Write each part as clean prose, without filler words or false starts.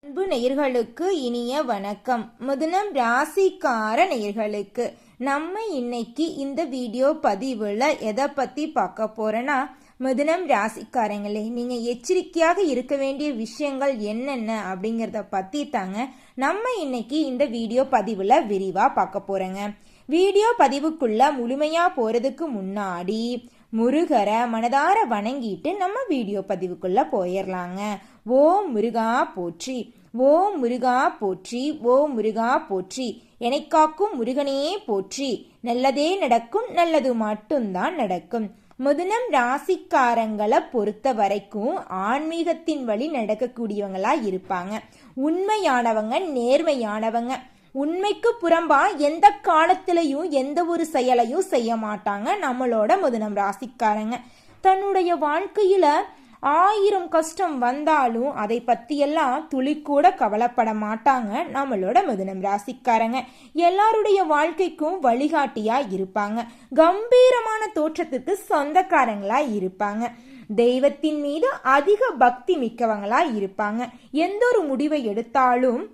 அன்பு நேயர்களுக்கு இனிய வணக்கம். மிதுனம் ராசிக்கார நேயர்களுக்கு நம்ம இன்னைக்கு இந்த வீடியோ பதிவுல எதை பத்தி பார்க்க போறோன்னா, மிதுனம் ராசிக்காரங்களே, நீங்க எச்சரிக்கையாக இருக்க வேண்டிய விஷயங்கள் என்னென்ன அப்படிங்கறத பத்தி தாங்க நம்ம இன்னைக்கு இந்த வீடியோ பதிவுல விரிவா பார்க்க போறோங்க. வீடியோ பதிவுக்குள்ள முழுமையா போறதுக்கு முன்னாடி முருகரை மனதார வணங்கிட்டு நம்ம வீடியோ பதிவுக்குள்ள போயிடலாங்க. ஓம் முருகா போற்றி, ஓம் முருகா போற்றி, ஓம் முருகா போற்றி, என்னை காக்கும் முருகனே போற்றி, நல்லதே நடக்கும், நல்லது மட்டும்தான் நடக்கும். மிதுனம் ராசிக்காரங்களை பொறுத்த வரைக்கும் ஆன்மீகத்தின் வழி நடக்கக்கூடியவங்களா இருப்பாங்க. உண்மையானவங்க, நேர்மையானவங்க. உண்மைக்கு புறம்பா எந்த காலத்திலையும் எந்த ஒரு செயலையும் செய்ய மாட்டாங்க நம்மளோட மிதுனம் ராசிக்காரங்க. தன்னுடைய வாழ்க்கையில 1000 கஷ்டம் வந்தாலும் அதை பத்தியெல்லாம் துளி கூட கவலைப்பட மாட்டாங்க நம்மளோட மிதுனம் ராசிக்காரங்க. எல்லாருடைய வாழ்க்கைக்கும் வழிகாட்டியா இருப்பாங்க. கம்பீரமான தோற்றத்துக்கு சொந்தக்காரங்களா இருப்பாங்க. தெய்வத்தின் மீது அதிக பக்தி மிக்கவங்களா இருப்பாங்க. எந்த ஒரு முடிவை எடுத்தாலும்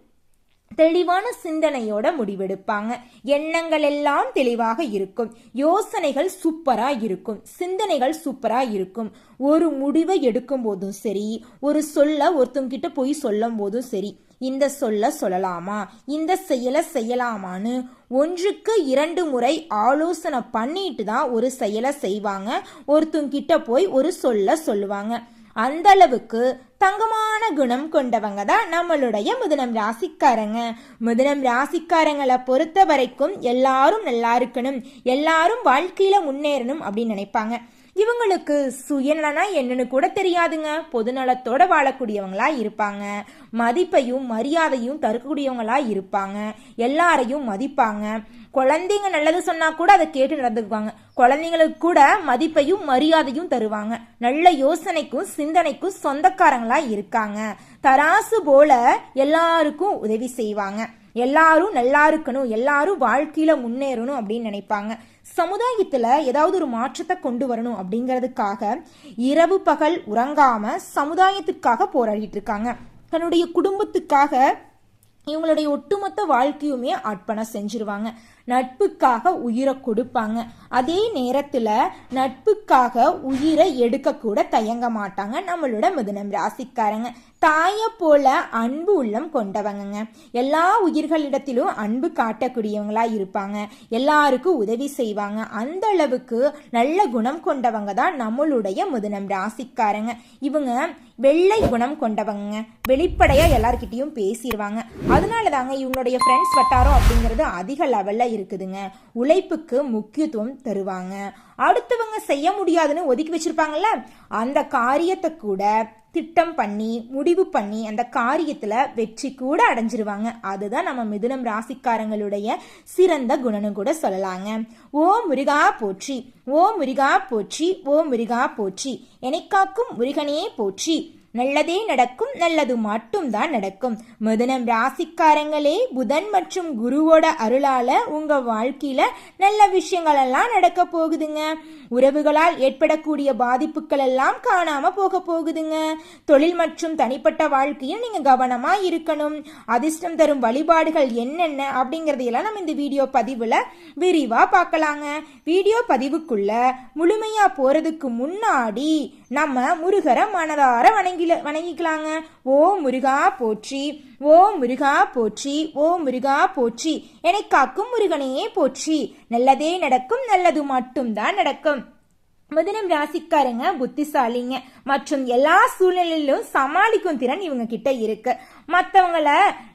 தெளிவான சிந்தனையோட முடிவெடுப்பாங்க. எண்ணங்கள் எல்லாம் தெளிவாக இருக்கும். யோசனைகள் சூப்பரா இருக்கும். சிந்தனைகள் சூப்பரா இருக்கும். ஒரு முடிவை எடுக்கும் போதும் சரி, ஒரு சொல்ல ஒருத்தங்கிட்ட போய் சொல்லும் போதும் சரி, இந்த சொல்ல சொல்லலாமா, இந்த செயலை செய்யலாமான்னு 1க்கு 2 முறை ஆலோசனை பண்ணிட்டு தான் ஒரு செயலை செய்வாங்க. ஒருத்தங்கிட்ட போய் ஒரு சொல்ல சொல்லுவாங்க. அந்த அளவுக்கு தங்கமான குணம் கொண்டவங்க தான் நம்மளுடைய மிதுனம் ராசிக்காரங்க. மிதுனம் ராசிக்காரங்களை பொறுத்த வரைக்கும் எல்லாரும் நல்லா இருக்கணும், எல்லாரும் வாழ்க்கையில முன்னேறணும் அப்படின்னு நினைப்பாங்க. இவங்களுக்கு சுயநலனா என்னன்னு கூட தெரியாதுங்க. பொதுநலத்தோட வாழக்கூடியவங்களா இருப்பாங்க. மதிப்பையும் மரியாதையும் தரக்கூடியவங்களா இருப்பாங்க. எல்லாரையும் மதிப்பாங்க. குழந்தைங்க நல்லது சொன்னா கூட அதை கேட்டு நடந்துக்குவாங்க. குழந்தைங்களுக்கு கூட மதிப்பையும் மரியாதையும் தருவாங்க. நல்ல யோசனைக்கும் சிந்தனைக்கும் சொந்தக்காரங்களா இருக்காங்க. தராசு போல எல்லாருக்கும் உதவி செய்வாங்க. எல்லாரும் நல்லா இருக்கணும், எல்லாரும் வாழ்க்கையில முன்னேறணும் அப்படின்னு நினைப்பாங்க. சமுதாயத்துல ஏதாவது ஒரு மாற்றத்தை கொண்டு வரணும் அப்படிங்கிறதுக்காக இரவு பகல் உறங்காம சமுதாயத்துக்காக போராடிட்டு இருக்காங்க. தன்னுடைய குடும்பத்துக்காக இவங்களுடைய ஒட்டுமொத்த வாழ்க்கையுமே அர்ப்பணம் செஞ்சிருவாங்க. நட்புக்காக உயிரை கொடுப்பாங்க. அதே நேரத்துல நட்புக்காக உயிரை எடுக்க கூட தயங்க மாட்டாங்க நம்மளோட மிதுனம் ராசிக்காரங்க. தாய போல அன்பு உள்ளம் கொண்டவங்க. எல்லா உயிர்களிடத்திலும் அன்பு காட்டக்கூடியவங்களா இருப்பாங்க. எல்லாருக்கும் உதவி செய்வாங்க. அந்த அளவுக்கு நல்ல குணம் கொண்டவங்க தான் நம்மளுடைய மிதுனம் ராசிக்காரங்க. இவங்க வெள்ளை குணம் கொண்டவங்க. வெளிப்படையா எல்லார்கிட்டையும் பேசிடுவாங்க. அதனாலதாங்க இவங்களுடைய ஃப்ரெண்ட்ஸ் வட்டாரம் அப்படிங்கிறது அதிக லெவல்ல இருக்குதுங்க. உழைப்புக்கு முக்கியத்துவம் தருவாங்க. அடுத்தவங்க செய்ய முடியாதுன்னு ஒதுக்கி வச்சிருப்பாங்கல்ல, அந்த காரியத்தை கூட திட்டம் பண்ணி முடிவு பண்ணி அந்த காரியத்துல வெற்றி கூட அடைஞ்சிருவாங்க. அதுதான் நம்ம மிதுனம் ராசிக்காரங்களுடைய சிறந்த குணம்னு கூட சொல்லலாங்க. ஓ முருகா போற்றி, ஓ முருகா போற்றி, ஓ முருகா போற்றி, என்னை காக்கும் முருகனே போற்றி, நல்லதே நடக்கும், நல்லது மட்டும் தான் நடக்கும். மிதுனம் ராசிக்காரங்களே, புதன் மற்றும் குருவோட அருளால உங்க வாழ்க்கையில நல்ல விஷயங்கள் எல்லாம் நடக்க போகுதுங்க. உறவுகளால் ஏற்படக்கூடிய பாதிப்புகள் எல்லாம் காணாம போக போகுதுங்க. தொழில் மற்றும் தனிப்பட்ட வாழ்க்கையில் நீங்க கவனமா இருக்கணும். அதிர்ஷ்டம் தரும் வழிபாடுகள் என்னென்ன அப்படிங்கறதையெல்லாம் நம்ம இந்த வீடியோ பதிவுல விரிவா பார்க்கலாங்க. வீடியோ பதிவுக்குள்ள முழுமையா போறதுக்கு முன்னாடி நம்ம முருகரை மனதார வணங்கிக்கலாங்க. ஓ முருகா போற்றி, ஓ முருகா போற்றி, ஓ முருகா போற்றி, என்னை காக்கும் முருகனே போற்றி, நல்லதே நடக்கும், நல்லது மட்டும் தான் நடக்கும். மிதுனம் ராசிக்காரங்க புத்திசாலிங்க மற்றும் எல்லா சூழ்நிலையிலும் சமாளிக்கும் திறன் இவங்க கிட்ட இருக்கு. மற்றவங்கள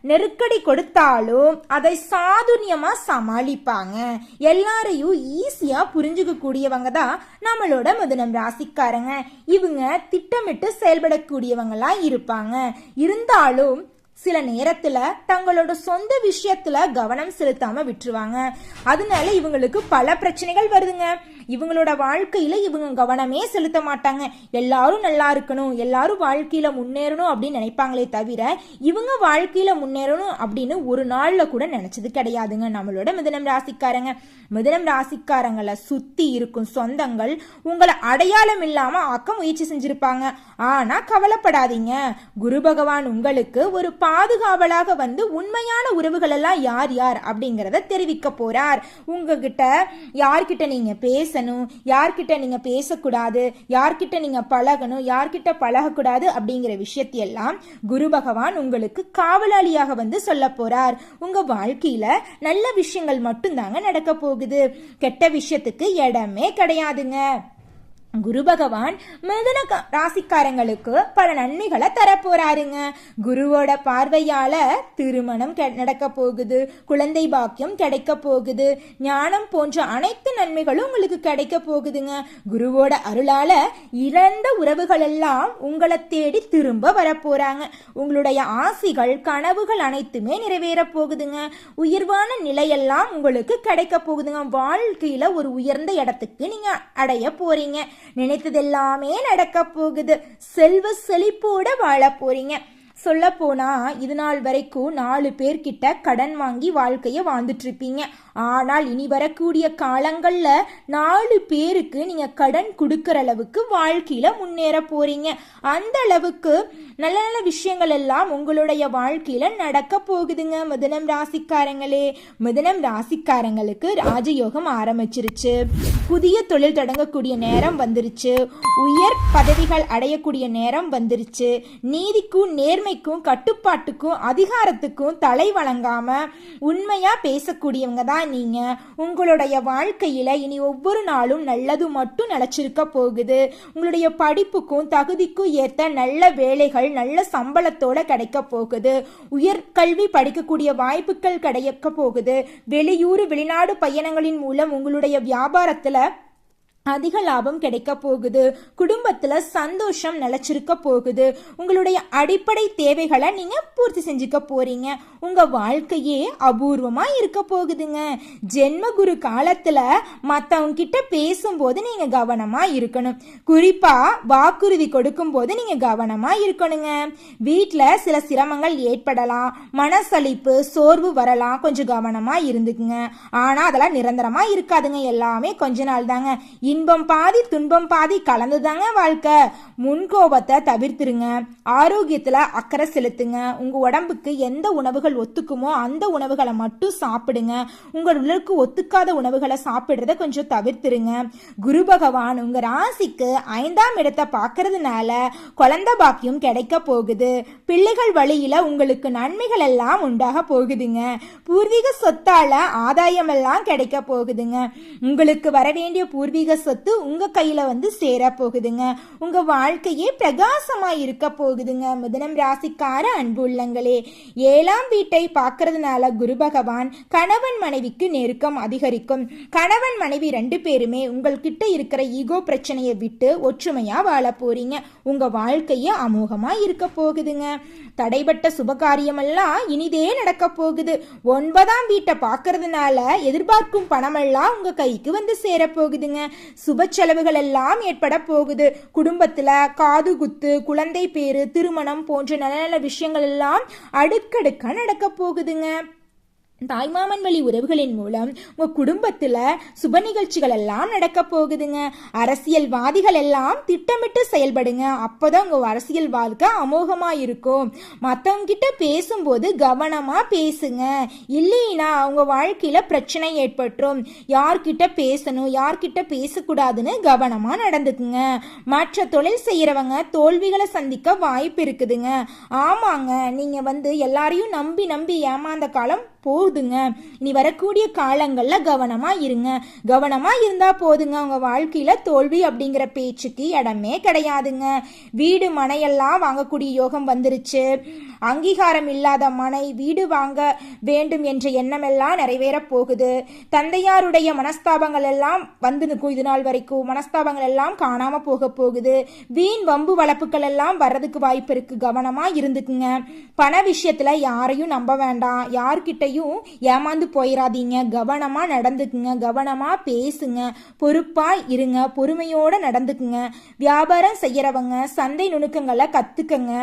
நெருக்கடி கொடுத்தாலும் அதை சாதுரியமா சமாளிப்பாங்க. எல்லாரையும் ஈஸியா புரிஞ்சுக்க கூடியவங்க தான் நம்மளோட மிதுனம் ராசிக்காரங்க. இவங்க திட்டமிட்டு செயல்படக்கூடியவங்களா இருப்பாங்க. இருந்தாலும் சில நேரத்துல தங்களோட சொந்த விஷயத்துல கவனம் செலுத்தாம விட்டுருவாங்க. அதனால இவங்களுக்கு பல பிரச்சனைகள் வருதுங்க. இவங்களோட வாழ்க்கையில இவங்க கவனமே செலுத்த மாட்டாங்க. எல்லாரும் நல்லா இருக்கணும், எல்லாரும் வாழ்க்கையில முன்னேறணும் அப்படின்னு நினைப்பாங்களே தவிர இவங்க வாழ்க்கையில முன்னேறணும் அப்படின்னு ஒரு நாள்ல கூட நினைச்சது கிடையாதுங்க நம்மளோட மிதுனம் ராசிக்காரங்க. மிதுனம் ராசிக்காரங்களை சுத்தி இருக்கும் சொந்தங்கள் உங்களை அடையாளம் இல்லாம ஆக்க முயற்சி செஞ்சிருப்பாங்க. ஆனா கவலைப்படாதீங்க, குரு பகவான் உங்களுக்கு ஒரு பாதுகாவலாக வந்து உண்மையான உறவுகள் எல்லாம் யார் யார் அப்படிங்கறத தெரிவிக்க போறார். உங்ககிட்ட யார்கிட்ட நீங்க பேசணும், யார்கிட்ட நீங்க பேசக்கூடாது, யார்கிட்ட நீங்க பழகணும், யார்கிட்ட பழகக்கூடாது அப்படிங்கிற விஷயத்தையெல்லாம் குரு பகவான் உங்களுக்கு காவலாளியாக வந்து சொல்ல போறார். உங்க வாழ்க்கையில நல்ல விஷயங்கள் மட்டும்தாங்க நடக்க போகுது, கெட்ட விஷயத்துக்கு இடமே கிடையாதுங்க. குரு பகவான் மிதுன ராசிக்காரங்களுக்கு பல நன்மைகளை தரப்போறாருங்க. குருவோட பார்வையால திருமணம் நடக்க போகுது, குழந்தை பாக்கியம் கிடைக்க போகுது, ஞானம் போன்ற அனைத்து நன்மைகளும் உங்களுக்கு கிடைக்க போகுதுங்க. குருவோட அருளால இறந்த உறவுகள் எல்லாம் உங்களை தேடி திரும்ப வரப்போறாங்க. உங்களுடைய ஆசைகள் கனவுகள் அனைத்துமே நிறைவேற போகுதுங்க. உயர்வான நிலையெல்லாம் உங்களுக்கு கிடைக்க போகுதுங்க. வாழ்க்கையில ஒரு உயர்ந்த இடத்துக்கு நீங்க அடைய போறீங்க. நினைத்ததெல்லாமே நடக்க போகுது. செல்வ செழிப்போட வாழ போறீங்க. சொல்ல போனா இது நாள் வரைக்கும் 4 பேர்கிட்ட கடன் வாங்கி வாழ்க்கைய வாழ்ந்துட்டு இருப்பீங்க. ஆனால் இனி வரக்கூடிய காலங்கள்ல 4 பேருக்கு நீங்க கடன் கொடுக்கற அளவுக்கு வாழ்க்கையில முன்னேற போறீங்க. அந்த அளவுக்கு நல்ல நல்ல விஷயங்கள் எல்லாம் உங்களுடைய வாழ்க்கையில நடக்க போகுதுங்க. மிதுனம் ராசிக்காரங்களே, மிதுனம் ராசிக்காரங்களுக்கு ராஜயோகம் ஆரம்பிச்சிருச்சு. புதிய தொழில் தொடங்கக்கூடிய நேரம் வந்துருச்சு. உயர் பதவிகள் அடையக்கூடிய நேரம் வந்துருச்சு. நீதிக்கும் நேர்மைக்கும் கட்டுப்பாட்டுக்கும் அதிகாரத்துக்கும் தலை வழங்காம உண்மையா பேசக்கூடியவங்க தான் நீங்க. உங்களுடைய வாழ்க்கையில இனி ஒவ்வொரு நாளும் நல்லது மட்டும் நிலைச்சிருக்க போகுது. உங்களுடைய படிப்புக்கும் தகுதிக்கும் ஏற்ற நல்ல வேலைகள் நல்ல சம்பளத்தோட கிடைக்க போகுது. உயர்கல்வி படிக்கக்கூடிய வாய்ப்புகள் கிடைக்க போகுது. வெளியூர் வெளிநாடு பயணங்களின் மூலம் உங்களுடைய வியாபாரத்துல அதிக லாபம் கிடைக்க போகுது. குடும்பத்துல சந்தோஷம் நிலைச்சிருக்க போகுது. உங்களுடைய அடிப்படை தேவைகளை நீங்க பூர்த்தி செஞ்சுக்க போறீங்க. உங்க வாழ்க்கையே அபூர்வமா இருக்க போகுதுங்க. ஜென்ம குரு காலத்துல மத்தவங்க கிட்ட பேசும்போது நீங்க கவனமா இருக்கணும். குறிப்பா வாக்குறுதி கொடுக்கும் போது நீங்க கவனமா இருக்கணுங்க. வீட்டுல சில சிரமங்கள் ஏற்படலாம், மனசளிப்பு சோர்வு வரலாம், கொஞ்சம் கவனமா இருந்துக்குங்க. ஆனா அதெல்லாம் நிரந்தரமா இருக்காதுங்க, எல்லாமே கொஞ்ச நாள் தாங்க. இன்பம் பாதி துன்பம் பாதி கலந்துதாங்க வாழ்க்கை. முன்கோபத்தை தவிர்த்துருங்க. ஆரோக்கியத்துல அக்கறை செலுத்துங்க. உங்க உடம்புக்கு எந்த உணவுகள் ஒத்துக்குமோ அந்த உணவுகளை மட்டும் சாப்பிடுங்க. உங்க உடலுக்கு ஒத்துக்காத உணவுகளை சாப்பிடுறத கொஞ்சம் தவிர்த்துருங்க. குரு பகவான் உங்க ராசிக்கு 5ஆம் இடத்தை பார்க்கறதுனால குழந்தை பாக்கியம் கிடைக்க போகுது. பிள்ளைகள் வழியில உங்களுக்கு நன்மைகள் எல்லாம் உண்டாக போகுதுங்க. பூர்வீக சொத்தால ஆதாயம் எல்லாம் கிடைக்க போகுதுங்க. உங்களுக்கு வர வேண்டிய பூர்வீக சொத்து உங்க கையில வந்து சேர போகுதுங்க. உங்க வாழ்க்கையே பிரகாசமா இருக்க போகுதுங்க. மிதுனம் ராசிக்கார அன்பு உள்ளங்களே, 7ஆம் வீட்டை பார்க்கறதுனால குரு பகவான் கணவன் மனைவிக்கு நெருக்கம் அதிகரிக்கும். கணவன் மனைவி 2 பேருமே உங்கள்கிட்ட இருக்கிற ஈகோ பிரச்சனையை விட்டு ஒற்றுமையா வாழ போறீங்க. உங்க வாழ்க்கையே அமோகமா இருக்க போகுதுங்க. தடைபட்ட சுபகாரியம் எல்லாம் இனிதே நடக்க போகுது. 9ஆம் வீட்டை பார்க்கறதுனால எதிர்பார்க்கும் பணமெல்லாம் உங்க கைக்கு வந்து சேர போகுதுங்க. சுப செலவுகள் எல்லாம் ஏற்பட போகுது. குடும்பத்துல காது குத்து, குழந்தை பேரு, திருமணம் போன்ற நல்ல நல்ல விஷயங்கள் எல்லாம் அடுக்கடுக்கா நடக்க போகுதுங்க. தாய்மாமன் வழி உறவுகளின் மூலம் உங்க குடும்பத்துல சுப நிகழ்ச்சிகள் எல்லாம் நடக்க போகுதுங்க. அரசியல்வாதிகள் எல்லாம் திட்டமிட்டு செயல்படுங்க. அப்பதான் உங்க அரசியல் வாழ்க்கை அமோகமா இருக்கும். மத்தவங்க கிட்ட பேசும்போது கவனமா பேசுங்க. இல்லைன்னா உங்க வாழ்க்கையில பிரச்சனை ஏற்பட்டுரும். யார்கிட்ட பேசணும் யார்கிட்ட பேசக்கூடாதுன்னு கவனமா நடந்துக்குங்க. மற்ற தொழில் செய்யறவங்க தோல்விகளை சந்திக்க வாய்ப்பு இருக்குதுங்க. ஆமாங்க, நீங்க வந்து எல்லாரையும் நம்பி நம்பி ஏமாந்த காலம் போகுதுங்க. இனி வரக்கூடிய காலங்கள்ல கவனமா இருங்க. கவனமா இருந்தா போதுங்க. உங்க வாழ்க்கையில தோல்வி அப்படிங்கிற பேச்சுக்கு இடமே கிடையாதுங்க. வீடு மனையெல்லாம் வாங்கக்கூடிய யோகம் வந்துருச்சு. அங்கீகாரம் இல்லாத மனை வீடு வாங்க வேண்டும் என்ற எண்ணம் எல்லாம் நிறைவேற போகுது. தந்தையாருடைய மனஸ்தாபங்கள் எல்லாம் வந்து நிற்கும். இது நாள் வரைக்கும் மனஸ்தாபங்கள் எல்லாம் காணாம போக போகுது. வீண் வம்பு வளப்புகள் எல்லாம் வர்றதுக்கு வாய்ப்பு இருக்கு. கவனமா இருந்துக்குங்க. பண விஷயத்துல யாரையும் நம்ப வேண்டாம். யார்கிட்ட விஷயத்திலையும் ஏமாந்து போயிடாதீங்க. கவனமா நடந்துக்குங்க, கவனமா பேசுங்க, பொறுப்பா இருங்க, பொறுமையோட நடந்துக்குங்க. வியாபாரம் செய்யறவங்க சந்தை நுணுக்கங்களை கத்துக்கங்க.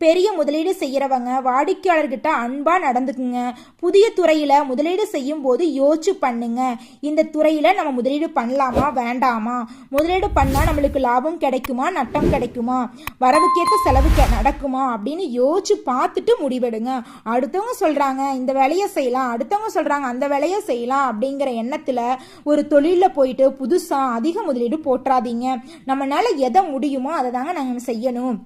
பெரிய முதலீடு செய்யறவங்க வாடிக்கையாளர்கிட்ட அன்பா நடந்துக்குங்க. புதிய துறையில முதலீடு செய்யும் போது யோசிச்சு பண்ணுங்க. இந்த துறையில நம்ம முதலீடு பண்ணலாமா வேண்டாமா, முதலீடு பண்ணா நம்மளுக்கு லாபம் கிடைக்குமா நட்டம் கிடைக்குமா, வரவுக்கேற்ற செலவு நடக்குமா அப்படின்னு யோசிச்சு பார்த்துட்டு முடிவெடுங்க. அடுத்தவங்க சொல்றாங்க இந்த வேலையை செய்யலாம், அடுத்தவங்க சொல்றாங்க அந்த வேலையை செய்யலாம் அப்படிங்கிற எண்ணத்துல ஒரு தொழில போயிட்டு புதுசா அதிக முதலீடு போட்டுறாதீங்க. நம்மளால எதை முடியுமோ அதை தாங்க நாங்கள் செய்யணும்.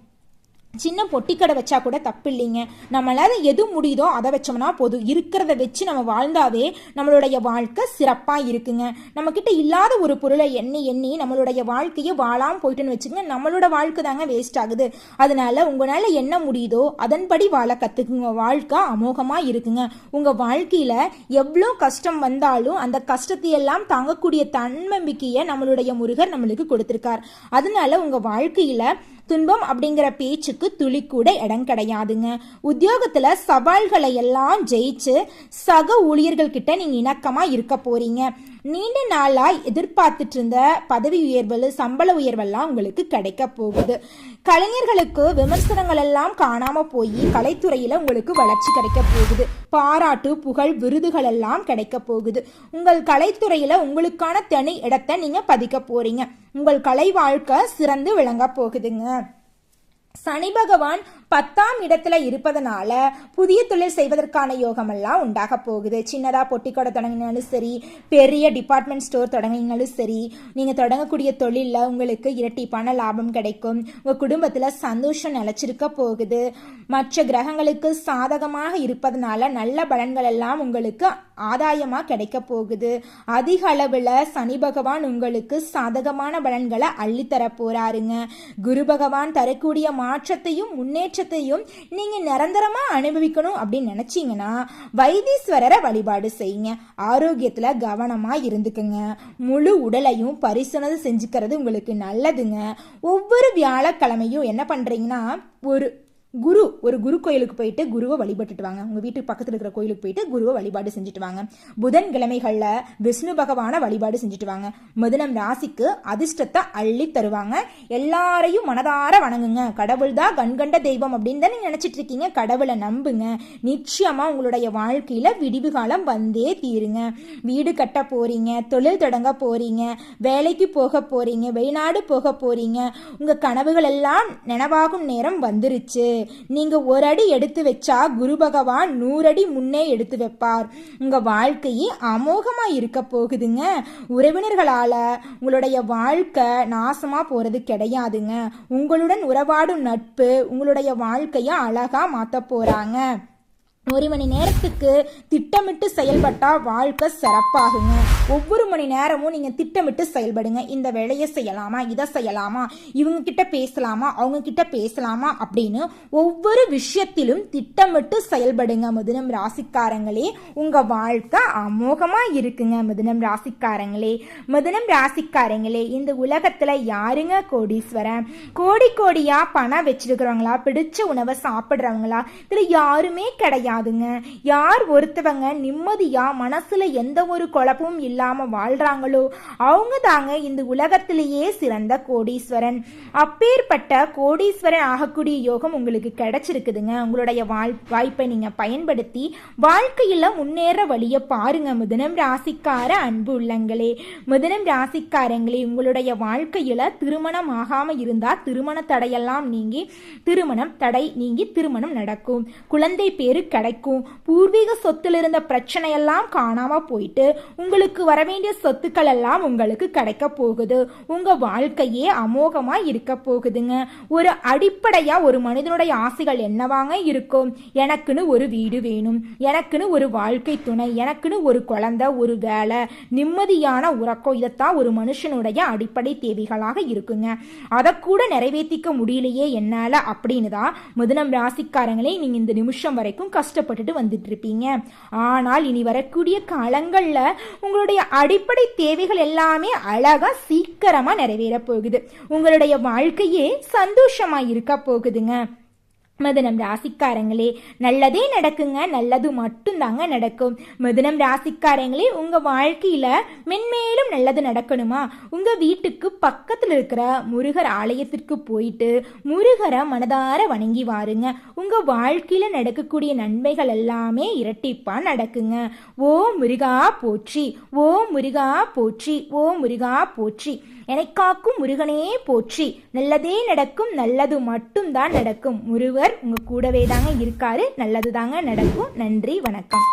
சின்ன பொட்டிக்கடை வச்சா கூட தப்பு இல்லைங்க. நம்மளால எது முடியுதோ அதை வச்சோம்னா போதும். இருக்கிறத வச்சு நம்ம வாழ்ந்தாவே நம்மளுடைய வாழ்க்கை சிறப்பாக இருக்குங்க. நம்மக்கிட்ட இல்லாத ஒரு பொருளை எண்ணி எண்ணி நம்மளுடைய வாழ்க்கையை வாழாமல் போயிட்டுன்னு வச்சுக்கோங்க, நம்மளோட வாழ்க்கை தாங்க வேஸ்ட் ஆகுது. அதனால உங்களால் என்ன முடியுதோ அதன்படி வாழ கற்றுக்குங்க. வாழ்க்கை அமோகமாக இருக்குங்க. உங்கள் வாழ்க்கையில் எவ்வளோ கஷ்டம் வந்தாலும் அந்த கஷ்டத்தையெல்லாம் தாங்கக்கூடிய தன்னம்பிக்கையை நம்மளுடைய முருகர் நம்மளுக்கு கொடுத்துருக்கார். அதனால உங்கள் வாழ்க்கையில் துன்பம் அப்படிங்கிற பேச்சுக்கு துளி கூட இடம் கிடையாதுங்க. உத்தியோகத்துல சவால்களை எல்லாம் ஜெயிச்சு சக ஊழியர்கள் கிட்ட நீங்க இணக்கமா இருக்க போறீங்க. நீண்ட நாளா எதிர்பார்த்துட்டு இருந்த பதவி உயர்வு சம்பள உயர்வெல்லாம் உங்களுக்கு கிடைக்க போகுது. கலைஞர்களுக்கு விமர்சனங்கள் எல்லாம் காணாம போய் கலைத்துறையில உங்களுக்கு வளர்ச்சி கிடைக்க போகுது. பாராட்டு புகழ் விருதுகள் எல்லாம் கிடைக்க போகுது. உங்கள் கலைத்துறையில உங்களுக்கான தனி இடத்தை நீங்க பதிக்க போறீங்க. உங்கள் கலை வாழ்க்கை சிறந்து விளங்க போகுதுங்க. சனி பகவான் 10ஆம் இடத்துல இருப்பதனால புதிய தொழில் செய்வதற்கான யோகம் எல்லாம் உண்டாக போகுது. சின்னதா பொட்டிக்கடை தொடங்கினாலும் சரி, பெரிய டிபார்ட்மெண்ட் ஸ்டோர் தொடங்கினாலும் சரி, நீங்க தொடங்கக்கூடிய தொழில உங்களுக்கு இரட்டிப்பான லாபம் கிடைக்கும். உங்க குடும்பத்துல சந்தோஷம் நிலைச்சிருக்க போகுது. மற்ற கிரகங்களுக்கு சாதகமாக இருப்பதனால நல்ல பலன்கள் எல்லாம் உங்களுக்கு ஆதாயமா கிடைக்க போகுது. அதிக அளவுல சனி பகவான் உங்களுக்கு சாதகமான பலன்களை அள்ளித்தர போறாருங்க. குரு பகவான் தரக்கூடிய மாற்றத்தையும் முன்னேற்றத்தையும் நீங்க நிரந்தரமா அனுபவிக்கணும் அப்படின்னு நினைச்சீங்கன்னா வைத்தீஸ்வரரை வழிபாடு செய்யுங்க. ஆரோக்கியத்துல கவனமா இருந்துக்குங்க. முழு உடலையும் பரிசோதனை செஞ்சுக்கிறது உங்களுக்கு நல்லதுங்க. ஒவ்வொரு வியாழக்கிழமையும் என்ன பண்றீங்கன்னா ஒரு குரு கோயிலுக்கு போயிட்டு குருவை வழிபட்டுட்டு வாங்க. உங்க வீட்டுக்கு பக்கத்துல இருக்கிற கோயிலுக்கு போயிட்டு குருவை வழிபாடு செஞ்சுட்டு வாங்க. புதன்கிழமைகள்ல விஷ்ணு பகவான வழிபாடு செஞ்சுட்டு வாங்க. மிதுனம் ராசிக்கு அதிர்ஷ்டத்தை அள்ளி தருவாங்க. எல்லாரையும் மனதார வணங்குங்க. கடவுள் தான் கண்கண்ட தெய்வம் அப்படின்னு தான் நீங்க நினைச்சிட்டு இருக்கீங்க. கடவுளை நம்புங்க. நிச்சயமா உங்களுடைய வாழ்க்கையில விடிவு காலம் வந்தே தீருங்க. வீடு கட்ட போறீங்க, தொழில் தொடங்க போறீங்க, வேலைக்கு போக போறீங்க, வெளிநாடு போக போறீங்க. உங்க கனவுகள் எல்லாம் நினைவாகும் நேரம் வந்துருச்சு. நீங்க ஒரு அடி எடுத்து வச்சா குரு பகவான் 100 அடி முன்னே எடுத்து வைப்பார். உங்க வாழ்க்கையே அமோகமா இருக்க போகுதுங்க. உறவினர்களால உங்களுடைய வாழ்க்கை நாசமா போறது கிடையாதுங்க. உங்களுடன் உறவாடும் நட்பு உங்களுடைய வாழ்க்கைய அழகா மாத்த போறாங்க. 1 மணி நேரத்துக்கு திட்டமிட்டு செயல்பட்டா வாழ்க்கை சிறப்பாகுங்க. ஒவ்வொரு மணி நேரமும் நீங்க திட்டமிட்டு செயல்படுங்க. இந்த வேலையை செய்யலாமா, இதை செய்யலாமா, இவங்க கிட்ட பேசலாமா, அவங்க கிட்ட பேசலாமா அப்படின்னு ஒவ்வொரு விஷயத்திலும் திட்டமிட்டு செயல்படுங்க. மிதுனம் ராசிக்காரங்களே, உங்க வாழ்க்கை அமோகமா இருக்குங்க. மிதுனம் ராசிக்காரங்களே, இந்த உலகத்துல யாருங்க கோடீஸ்வரன்? கோடியா பணம் வச்சிருக்கிறவங்களா, பிடிச்ச உணவை சாப்பிடுறவங்களா, இதுல யாருமே கிடையாது. யார் ஒருத்தவங்க நிம்மதியா மனசுல எந்த ஒரு குழப்பமும் இல்லாம வாழ்றாங்களோ அவங்க தாங்க இந்த உலகத்திலேயே சிறந்த கோடீஸ்வரன். அப்பேற்பட்ட கோடீஸ்வரன் ஆகக்கூடிய யோகம் உங்களுக்கு கிடைச்சிருக்குதுங்க. உங்களுடைய வாய்ப்பை நீங்க பயன்படுத்தி வாழ்க்கையில முன்னேற வழிய பாருங்க. மிதுனம் ராசிக்கார அன்பு உள்ளங்களே, மிதுனம் ராசிக்காரங்களே, உங்களுடைய வாழ்க்கையில திருமணம் ஆகாம இருந்தா திருமண தடையெல்லாம் நீங்கி திருமணம் நடக்கும். குழந்தை பேரு கிடைக்கும். பூர்வீக சொத்துல இருந்த பிரச்சனை எல்லாம் காணாம போயிட்டு உங்களுக்கு வர வேண்டிய சொத்துக்கள் எல்லாம் உங்களுக்கு கிடைக்க போகுது. உங்க வாழ்க்கையே அமோகமா இருக்க போகுதுங்க. ஒரு அடிப்படையா ஒரு மனிதனுடைய ஆசைகள் என்னவாங்க இருக்கும்? எனக்குன்னு ஒரு வீடு வேணும், எனக்குன்னு ஒரு வாழ்க்கை துணை, எனக்குன்னு ஒரு குழந்தை, ஒரு வேலை, நிம்மதியான உறக்கம். இதைத்தான் ஒரு மனுஷனுடைய அடிப்படை தேவைகளாக இருக்குங்க. அதை கூட நிறைவேற்றிக்க முடியலையே என்னால அப்படின்னு தான் மிதுனம் ராசிக்காரங்களே நீங்க இந்த நிமிஷம் வரைக்கும் கஷ்டப்பட்டுட்டு வந்துட்டு இருப்பீங்க. ஆனால் இனி வரக்கூடிய காலங்கள்ல உங்களுடைய அடிப்படை தேவைகள் எல்லாமே அழகா சீக்கிரமா நிறைவேற போகுது. உங்களுடைய வாழ்க்கையே சந்தோஷமா இருக்க போகுதுங்க. மிதுனம் ராசிக்காரங்களே, நல்லதே நடக்குங்க, நல்லது மட்டும்தாங்க நடக்கும். மிதுனம் ராசிக்காரங்களே, உங்க வாழ்க்கையில மென்மேலும் நல்லது நடக்கணுமா, உங்க வீட்டுக்கு பக்கத்துல இருக்கிற முருகர் ஆலயத்திற்கு போயிட்டு முருகரை மனதார வணங்கி வாருங்க. உங்க வாழ்க்கையில நடக்கக்கூடிய நன்மைகள் எல்லாமே இரட்டிப்பா நடக்குங்க. ஓ முருகா போற்றி, ஓ முருகா போற்றி, ஓ முருகா போற்றி, எனக்காக்கும் முருகனே போற்றி. நல்லதே நடக்கும், நல்லது மட்டும்தான் நடக்கும். முருகர் உங்க கூடவே தாங்க இருக்காரு, நல்லது தாங்க நடக்கும். நன்றி, வணக்கம்.